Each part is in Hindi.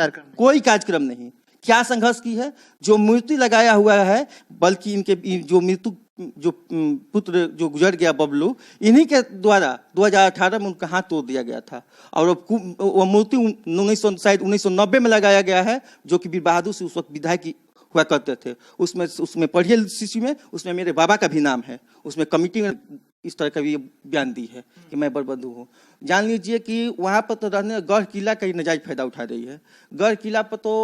कार्यक्रम? कोई कार्यक्रम नहीं। क्या संघर्ष की है? जो मूर्ति लगाया हुआ है, बल्कि इनके जो मृत्यु जो पुत्र जो गुजर गया बबलू, इन्हीं के द्वारा 2018 में उनका हाथ तोड़ दिया गया था। और वो मूर्ति 1990 में लगाया गया है, जो कि वीर बहादुर से उस वक्त विधायक हुआ करते थे। उसमें पढ़िए सूची में उसमें मेरे बाबा का भी नाम है। उसमें कमिटी में इस तरह का भी बयान दी है कि मैं बरबंधु हूँ। जान लीजिए कि वहाँ पर तो रहने गढ़ किला का नजायज फायदा उठा रही है। गढ़ किला पर तो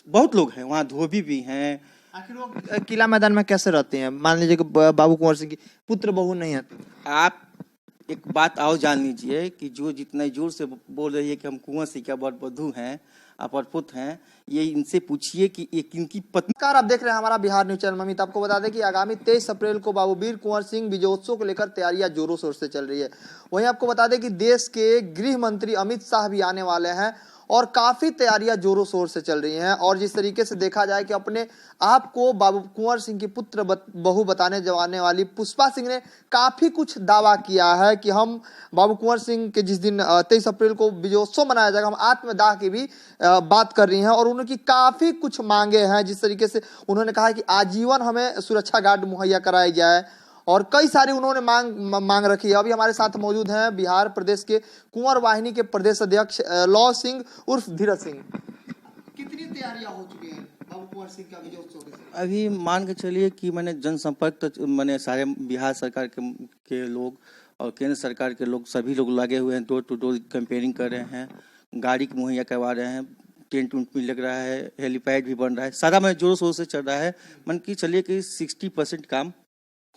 बहुत लोग हैं, वहाँ धोबी भी हैं। आखिर वो किला मैदान में कैसे रहते हैं? मान लीजिए कि बाबू कुंवर सिंह की पुत्र बहू नहीं आती। आप एक बात और जान लीजिए कि जो जितने जोर से बोल रही है कि हम कुंवर सिंह का बरबंधु हैं, अपरपुत हैं, ये इनसे पूछिए कि ये किनकी पत्नी। नमस्कार, आप देख रहे हैं हमारा बिहार न्यूज चैनल। अमित आपको बता दें कि आगामी 23 अप्रैल को बाबू वीर कुंवर सिंह विजयोत्सव को लेकर तैयारियां जोरों शोर से चल रही है। वहीं आपको बता दें कि देश के गृह मंत्री अमित शाह भी आने वाले हैं और काफी तैयारियां जोरों शोर से चल रही हैं। और जिस तरीके से देखा जाए कि अपने आप को बाबू कुंवर सिंह की पुत्र बहू बताने जाने वाली पुष्पा सिंह ने काफी कुछ दावा किया है कि हम बाबू कुंवर सिंह के जिस दिन 23 अप्रैल को विजयोत्सव मनाया जाएगा, हम आत्मदाह की भी बात कर रही हैं। और उनकी काफी कुछ मांगे हैं। जिस तरीके से उन्होंने कहा कि आजीवन हमें सुरक्षा गार्ड मुहैया कराई जाए और कई सारी उन्होंने मांग रखी है। अभी हमारे साथ मौजूद हैं बिहार प्रदेश के कुंवर वाहिनी के प्रदेश अध्यक्ष लौ सिंह उर्फ धीरज सिंह। कितनी तैयारियां हो चुकी हैं बाबू कुंवर सिंह का विजयोत्सव के? अभी मान के चलिए कि मैंने जनसंपर्क तो मैंने सारे बिहार सरकार के लोग और केंद्र सरकार के लोग सभी लोग लगे हुए हैं, डोर टू डोर कैंपेनिंग कर रहे हैं, गाड़ी मुहैया करवा रहे हैं, टेंट उंट भी लग रहा है, हेलीपैड भी बन रहा है, सारा मैं जोरों शोर से चल रहा है। मन की चलिए कि 60% काम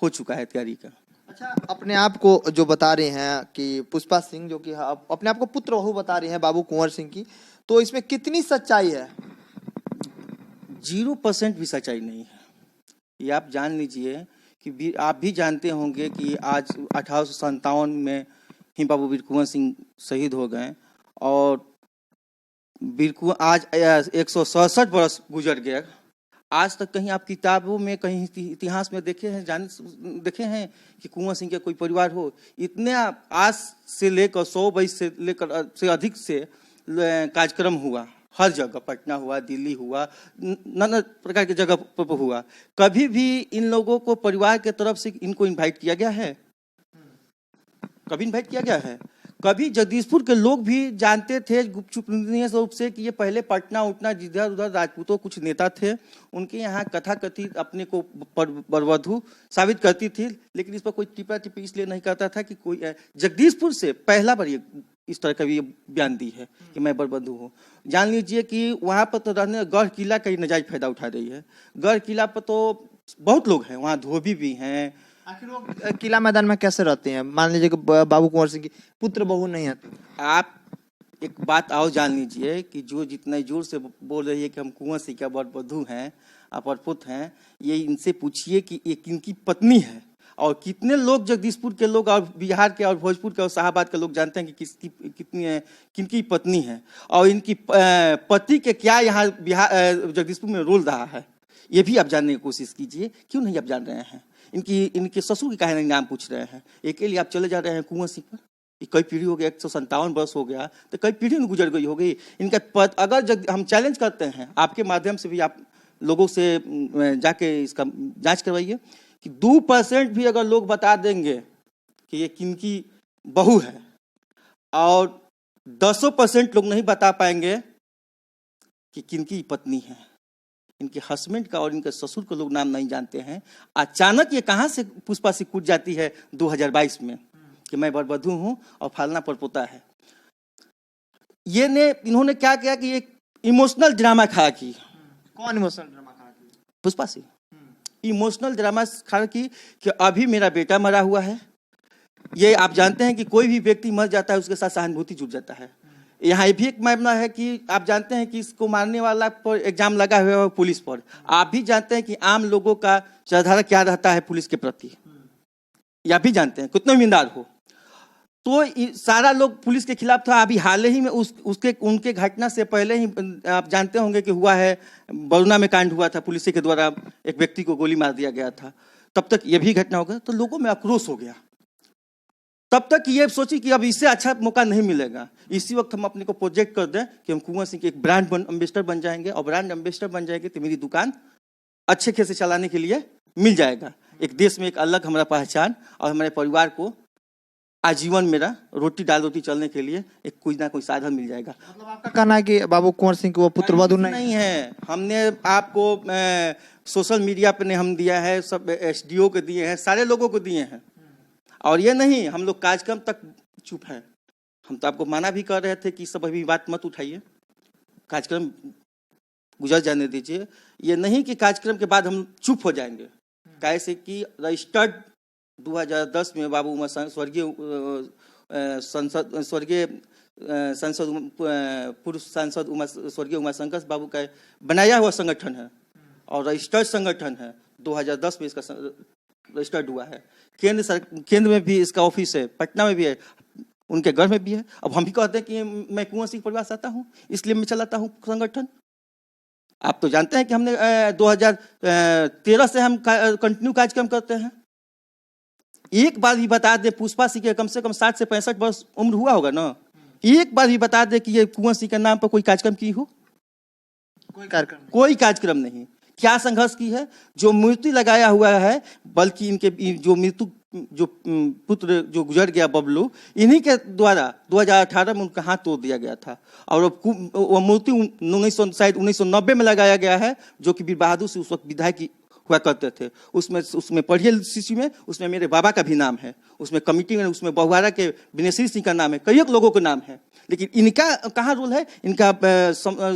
हो चुका है तैयारी का। अच्छा, अपने आप को जो बता रहे हैं कि पुष्पा सिंह, जो कि अपने आप को पुत्र बहू बता रही हैं बाबू कुंवर सिंह की, तो इसमें कितनी सच्चाई है? 0% भी सच्चाई नहीं है। ये आप जान लीजिए कि आप भी जानते होंगे कि आज 1857 में ही बाबू वीर कुंवर सिंह शहीद हो गए और वीर कुंवर आज 167 वर्ष गुजर गया। आज तक कहीं आप किताबों में कहीं इतिहास में देखे हैं कि कुंवर सिंह का कोई परिवार हो? इतने आज से लेकर 100 वर्ष से लेकर से अधिक से कार्यक्रम हुआ, हर जगह, पटना हुआ, दिल्ली हुआ, नाना प्रकार की जगह पर हुआ। कभी भी इन लोगों को परिवार के तरफ से इनको इनवाइट किया गया है? कभी इनवाइट किया गया है? कभी जगदीशपुर के लोग भी जानते थे गुपचुप रूप से कि ये पहले पटना उठना जिधर उधर राजपूतों कुछ नेता थे, उनके यहाँ कथा कथित अपने को बरबंधु साबित करती थी, लेकिन इस पर कोई टिप्पा टिप्पी इसलिए नहीं करता था कि कोई जगदीशपुर से पहला बार ये इस तरह का भी बयान दी है कि मैं बरबंधु हूँ। जान लीजिए कि वहाँ पर तो रहने गढ़ किला का नजायज फायदा उठा रही है। गढ़ किला पर तो बहुत लोग हैं, वहाँ धोबी भी हैं। आखिर वो किला मैदान में कैसे रहते हैं? मान लीजिए कि बाबू कुंवर सिंह की पुत्र बहू नहीं आती। आप एक बात और जान लीजिए कि जो जितने जोर से बोल रही है कि हम कुंवर सिंह का बरबंधु हैं, अपरपुत हैं, ये इनसे पूछिए कि ये किनकी पत्नी है। और कितने लोग जगदीशपुर के लोग और बिहार के और भोजपुर के और शाहाबाद के लोग जानते हैं कि किनकी पत्नी है और इनकी पति के क्या यहाँ बिहार जगदीशपुर में रोल रहा है, ये भी आप जानने की कोशिश कीजिए। क्यों नहीं आप जान रहे हैं? इनके ससुर की काहे नहीं नाम पूछ रहे हैं? एक के लिए आप चले जा रहे हैं कुंवर सिंह पर। कई पीढ़ी हो गया, 157 वर्ष हो गया, तो कई पीढ़ी में गुजर गई होगी इनका पद। अगर हम चैलेंज करते हैं, आपके माध्यम से भी आप लोगों से जाके इसका जांच करवाइए कि 2% भी अगर लोग बता देंगे कि ये किनकी बहू है और 10% लोग नहीं बता पाएंगे कि किनकी पत्नी है, इनके हस्बैंड का और इनके ससुर को लोग नाम नहीं जानते हैं, अचानक ये कहां से पुष्पा से कूद जाती है 2022 में कि मैं बरबंधु हूं और फालना परपोता है। इन्होंने क्या किया कि एक इमोशनल ड्रामा खड़ा की। कौन इमोशनल ड्रामा खड़ा की? पुष्पा सिंह इमोशनल ड्रामा खड़ा की कि अभी मेरा बेटा मरा हुआ है। ये आप जानते हैं कि कोई भी व्यक्ति मर जाता है उसके साथ सहानुभूति जुड़ जाता है। यहाँ भी एक मामला है कि आप जानते हैं कि इसको मारने वाला पर एग्जाम लगा हुआ है पुलिस पर। आप भी जानते हैं कि आम लोगों का विचारधारा क्या रहता है पुलिस के प्रति, या भी जानते हैं कितने ईमानदार हो। तो सारा लोग पुलिस के खिलाफ था। अभी हाल ही में उनके घटना से पहले ही आप जानते होंगे कि हुआ है, बरुना में कांड हुआ था, पुलिस के द्वारा एक व्यक्ति को गोली मार दिया गया था। तब तक ये भी घटना हो गया तो लोगों में आक्रोश हो गया। तब तक ये सोची कि अब इससे अच्छा मौका नहीं मिलेगा। इसी वक्त हम अपने को प्रोजेक्ट कर दें कि हम कुंवर सिंह के एक ब्रांड एम्बेसडर बन जाएंगे, और ब्रांड एम्बेसडर बन जाएंगे तो मेरी दुकान अच्छे खेल से चलाने के लिए मिल जाएगा। एक देश में एक अलग हमारा पहचान, और हमारे परिवार को आजीवन मेरा रोटी दाल रोटी चलने के लिए एक कोई ना कोई साधन मिल जाएगा। मतलब आपका कहना है कि बाबू कुंवर सिंह को वो पुत्र वधू नहीं है। हमने आपको सोशल मीडिया पे ने हम दिया है, सब एसडीओ को दिए हैं, सारे लोगों को दिए हैं, और ये नहीं हम लोग कार्यक्रम तक चुप हैं। हम तो आपको मना भी कर रहे थे कि सब अभी बात मत उठाइए, कार्यक्रम गुजर जाने दीजिए। ये नहीं कि कार्यक्रम के बाद हम चुप हो जाएंगे, कैसे कि रजिस्टर्ड 2010 में बाबू उमा स्वर्गीय पूर्व सांसद स्वर्गीय उमाशंकर बाबू का बनाया हुआ संगठन है, और रजिस्टर्ड संगठन है। 2010 में इसका रजिस्टर्ड हुआ है। केंद्र में भी इसका ऑफिस है, पटना में भी है, उनके घर में भी है। अब हम भी कहते हैं कि मैं कुंवर सिंह परिवार से आता हूँ, इसलिए मैं चलाता हूँ संगठन। आप तो जानते हैं कि हमने 2013 से हम कंटिन्यू कार्यक्रम करते हैं। एक बार भी बता दे पुष्पा सिंह के कम से कम 60 से 65 वर्ष उम्र हुआ होगा ना, एक बार भी बता दे कि ये कुंवर सिंह के नाम पर कोई कार्यक्रम की हो? कोई कार्यक्रम नहीं। क्या संघर्ष की है? जो मूर्ति लगाया हुआ है, बल्कि इनके जो मृत्यु जो पुत्र जो गुजर गया बबलू, इन्हीं के द्वारा 2018 में उनका हाथ तोड़ दिया गया था, और वो मूर्ति 1990 में लगाया गया है, जो कि वीर बहादुर से उस वक्त विधायक हुआ करते थे। उसमें पढ़िए सूची में उसमें मेरे बाबा का भी नाम है, उसमें कमिटी में उसमें बहुवारा के विनेश्री सिंह का नाम है, कई लोगों का नाम है। लेकिन इनका कहाँ रोल है? इनका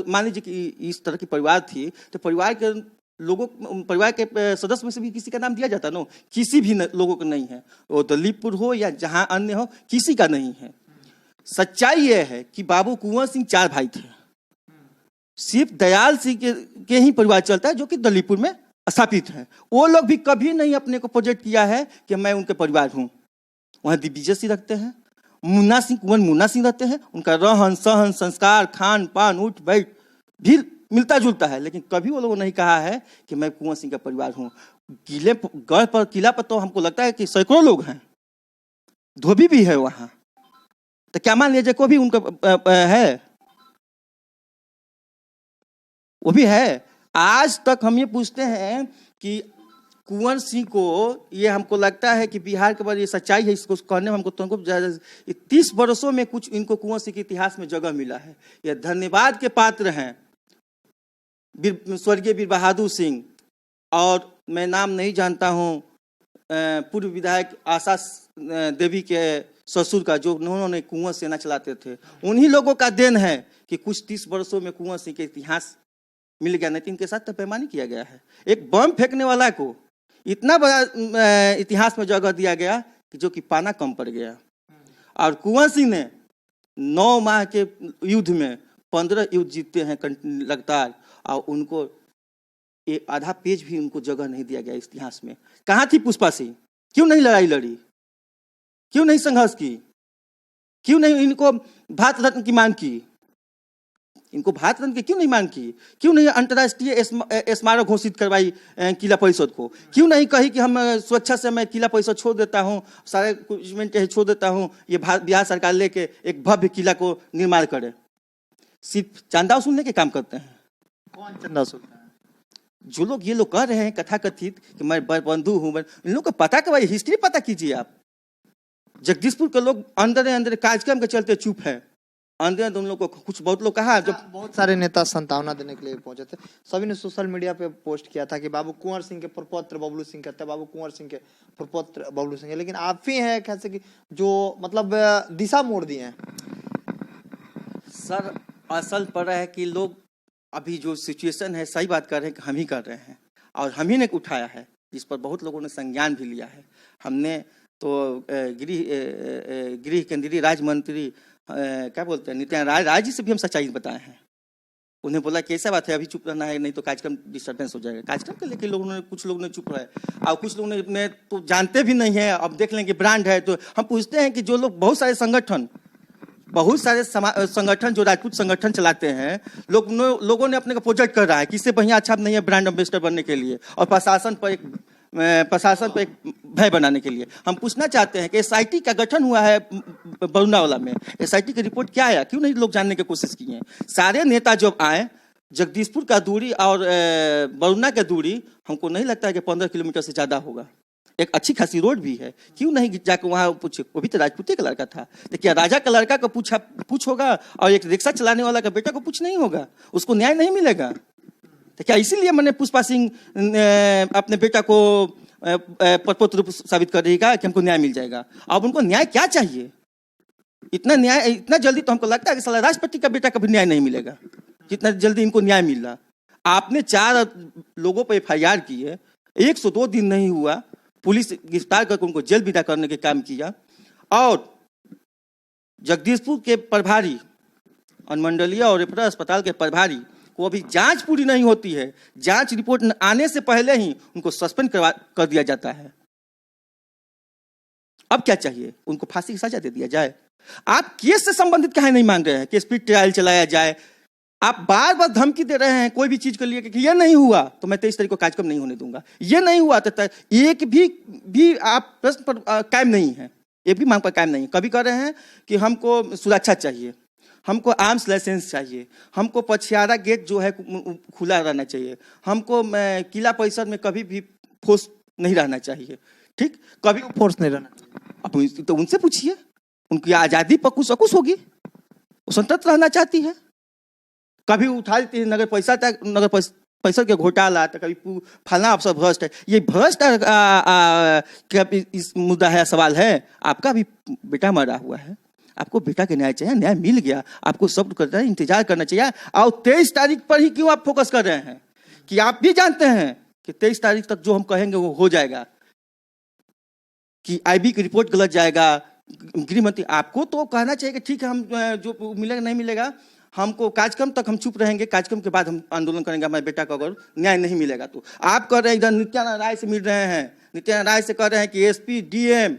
मान लीजिए कि इस तरह की परिवार थी तो परिवार के लोगों, परिवार के सदस्य में से भी किसी का नाम दिया जाता ना, किसी भी लोगों का नहीं है। वो दलीपपुर हो या जहां अन्य हो, किसी का नहीं है। सच्चाई यह है कि बाबू कुंवर सिंह 4 भाई थे, सिर्फ दयाल सिंह के ही परिवार चलता है, जो कि दलीपपुर में स्थापित है। वो लोग भी कभी नहीं अपने को प्रोजेक्ट किया है कि मैं उनके परिवार हूं। वहां दिग्विजय सिंह रखते हैं, मुन्ना सिंह, कुंवर मुन्ना सिंह रहते हैं, उनका रहन सहन संस्कार खान पान उठ बैठ भी मिलता जुलता है, लेकिन कभी वो लोगों ने नहीं कहा है कि मैं कुंवर सिंह का परिवार हूँ। किला पर तो हमको लगता है कि सैकड़ों लोग हैं, धोबी भी है वहां, तो क्या मान लीजिए कोई भी उनका है? वो भी है। आज तक हम ये पूछते हैं कि कुंवर सिंह को, ये हमको लगता है कि बिहार के बाद ये सच्चाई है, इसको कहने में हमको तुमको 30 वर्षों में कुछ इनको कुंवर सिंह के इतिहास में जगह मिला है। ये धन्यवाद के पात्र हैं स्वर्गीय वीर बहादुर सिंह, और मैं नाम नहीं जानता हूँ पूर्व विधायक आशा देवी के ससुर का, जो उन्होंने कुंवर सेना चलाते थे। उन्हीं लोगों का देन है कि कुछ 30 वर्षों में कुंवर सिंह के इतिहास मिल गया, नहीं तो इनके साथ तो बेईमानी किया गया है। एक बम फेंकने वाला को इतना बड़ा इतिहास में जगह दिया गया कि जो कि पाना कम पड़ गया। और कुंवर सिंह ने 9 माह के युद्ध में 15 युद्ध जीतते हैं लगातार, और उनको एक आधा पेज भी उनको जगह नहीं दिया गया इतिहास में। कहाँ थी पुष्पा सिंह? क्यों नहीं लड़ाई लड़ी? क्यों नहीं संघर्ष की? क्यों नहीं इनको भारत रत्न की मांग की? इनको भारत रत्न की क्यों नहीं मांग की? क्यों नहीं अंतर्राष्ट्रीय स्मारक घोषित करवाई किला परिषद को? क्यों नहीं कही कि हम स्वेच्छा से मैं किला परिषद छोड़ देता हूँ, सारे कुछ छोड़ देता हूँ, ये बिहार सरकार लेके एक भव्य किला को निर्माण करे? सिर्फ चंदा वसूलने के काम करते हैं। कौन चंदा वसूलता है? जो लोग ये लोग कह रहे हैं कथा कथित कि मैं बंधु हूं, इन लोगों को पता करवाइए, हिस्ट्री पता कीजिए। आप जगदीशपुर के लोग अंदर कार्यक्रम के चलते चुप है, अंदर उन लोगों को कुछ बहुत लोग कहा, जब बहुत सारे नेता संतावना देने के लिए पहुंचे थे, सभी ने सोशल मीडिया पे पोस्ट किया था कि बाबू कुंवर सिंह के प्रपौत्र बबलू सिंह कहते हैं, बाबू कुंवर सिंह के प्रपौत्र बबलू सिंह, लेकिन आप ही हैं कैसे कि जो मतलब दिशा मोड़ दिए हैं। सर असल पर है कि लोग अभी जो सिचुएशन है, सही बात कर रहे हैं कि हम ही कर रहे हैं, और हम ही ने उठाया है, जिस पर बहुत लोगों ने संज्ञान भी लिया है। हमने तो गृह केंद्रीय राज्य मंत्री क्या बोलते हैं नित्यानंद राय जी से भी हम सच्चाई बताए हैं। उन्हें बोला कि ऐसा बात है, अभी चुप रहना है, नहीं तो कार्यक्रम डिस्टर्बेंस हो जाएगा। कार्यक्रम के लेके लोगों ने, कुछ लोगों ने चुप रहे, और कुछ लोगों ने तो जानते भी नहीं है। अब देख लेंगे ब्रांड है, तो हम पूछते हैं कि जो लोग बहुत सारे संगठन जो राजपूत संगठन चलाते हैं, लोगों ने अपने को प्रोजेक्ट कर रहा है कि इससे बढ़िया अच्छा नहीं है ब्रांड एम्बेसडर बनने के लिए, और प्रशासन पर एक प्रशासन को एक भय बनाने के लिए। हम पूछना चाहते हैं कि एसआईटी का गठन हुआ है बरुनावाला में, एसआईटी की रिपोर्ट क्या आया, क्यों नहीं लोग जानने की कोशिश किए हैं? सारे नेता जब आए, जगदीशपुर का दूरी और बरुना का दूरी हमको नहीं लगता है कि 15 किलोमीटर से ज़्यादा होगा। एक अच्छी खासी रोड भी है, क्यों नहीं जाकर वहाँ पूछे? वो भी तो राजपूती का लड़का था, तो क्या राजा का लड़का को पूछ होगा और एक रिक्शा चलाने वाला का बेटा को पूछ नहीं होगा? उसको न्याय नहीं मिलेगा? तो क्या इसीलिए मैंने पुष्पा सिंह अपने बेटा को पदपोत रूप साबित कर देगा कि हमको न्याय मिल जाएगा? अब उनको न्याय क्या चाहिए? इतना न्याय इतना जल्दी तो हमको लगता है कि साला राष्ट्रपति का बेटा कभी न्याय नहीं मिलेगा जितना जल्दी इनको न्याय मिल रहा। आपने 4 लोगों पर FIR की है, 102 दिन नहीं हुआ, पुलिस गिरफ्तार करके उनको जेल विदा करने के काम किया। और जगदीशपुर के प्रभारी, अनुमंडलीय और रेफरल अस्पताल के प्रभारी को अभी जांच पूरी नहीं होती है, जांच रिपोर्ट आने से पहले ही उनको सस्पेंड कर दिया जाता है। अब क्या चाहिए? उनको फांसी की सजा दे दिया जाए। आप केस से संबंधित काहे नहीं मांग रहे हैं कि स्पीड ट्रायल चलाया जाए? आप बार बार धमकी दे रहे हैं कोई भी चीज के लिए कि ये नहीं हुआ तो मैं 23 तारीख को कार्यक्रम नहीं होने दूंगा, ये नहीं हुआ तो एक भी आप प्रश्न पर कायम नहीं है, एक भी मांग पर कायम नहीं। कभी कह रहे हैं कि हमको सुरक्षा चाहिए, हमको आर्म्स लाइसेंस चाहिए, हमको पछियारा गेट जो है खुला रहना चाहिए, हमको किला परिसर में कभी भी फोर्स नहीं रहना चाहिए। ठीक, कभी फोर्स नहीं रहना चाहिए। अब तो उनसे पूछिए, उनकी आज़ादी पर कुछ अकुश होगी, वो स्वतंत्र रहना चाहती है। कभी उठा देती है नगर परिषद के घोटाला, तो कभी फलना अफसर भ्रष्ट है। ये भ्रष्ट क्या इस मुद्दा है, सवाल है? आपका भी बेटा मरा हुआ है, आपको बेटा के न्याय चाहिए, न्याय मिल गया, आपको सब करना है, इंतजार करना चाहिए। और 23 तारीख पर ही क्यों आप फोकस कर रहे हैं? कि आप भी जानते हैं कि 23 तारीख तक जो हम कहेंगे वो हो जाएगा, कि IB की रिपोर्ट गलत जाएगा। गृह मंत्री, आपको तो कहना चाहिए कि ठीक है, हम जो मिलेगा नहीं मिलेगा, हमको कार्यक्रम तक हम चुप रहेंगे, कार्यक्रम के बाद हम आंदोलन करेंगे हमारे बेटा को अगर न्याय नहीं मिलेगा तो। आप कह रहे हैं इधर नित्यानंद राय से मिल रहे हैं, नित्यानंद राय से कह रहे हैं कि SP, DM,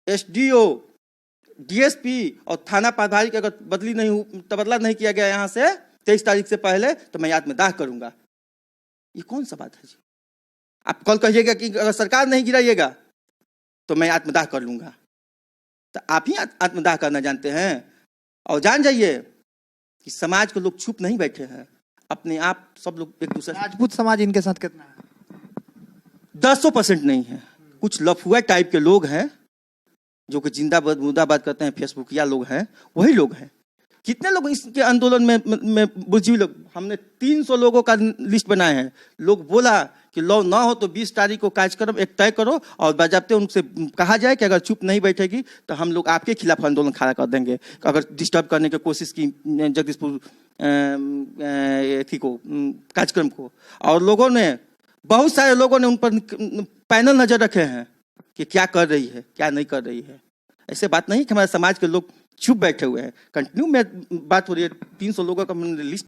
SDO, DSP और थाना प्रभारी का अगर तबादला नहीं किया गया यहाँ से 23 तारीख से पहले तो मैं आत्मदाह करूंगा। ये कौन सा बात है जी? आप कल कहिएगा कि अगर सरकार नहीं गिराइएगा तो मैं आत्मदाह कर लूंगा, तो आप ही आत्मदाह करना जानते हैं। और जान जाइए कि समाज के लोग चुप नहीं बैठे हैं, अपने आप सब लोग एक दूसरे। राजपूत समाज इनके साथ कितना है? 10% नहीं है। कुछ लफुआ टाइप के लोग हैं जो कि जिंदाबाद मुर्दाबाद करते हैं, फेसबुकिया लोग हैं, वही लोग हैं। कितने लोग इसके आंदोलन में बुद्धिजीवी लोग, हमने 300 लोगों का लिस्ट बनाए हैं। लोग बोला कि लॉ ना हो तो 20 तारीख को कार्यक्रम एक तय करो और बाजाबते उनसे कहा जाए कि अगर चुप नहीं बैठेगी तो हम लोग आपके खिलाफ आंदोलन खड़ा कर देंगे। अगर डिस्टर्ब करने की कोशिश की जगदीशपुर कार्यक्रम को, और लोगों ने, बहुत सारे लोगों ने उन पर पैनल नजर रखे हैं कि क्या कर रही है, क्या नहीं कर रही है। ऐसे बात नहीं कि हमारे समाज के लोग चुप बैठे हुए हैं। कंटिन्यू में बात हो रही है, 300 लोगों का लिस्ट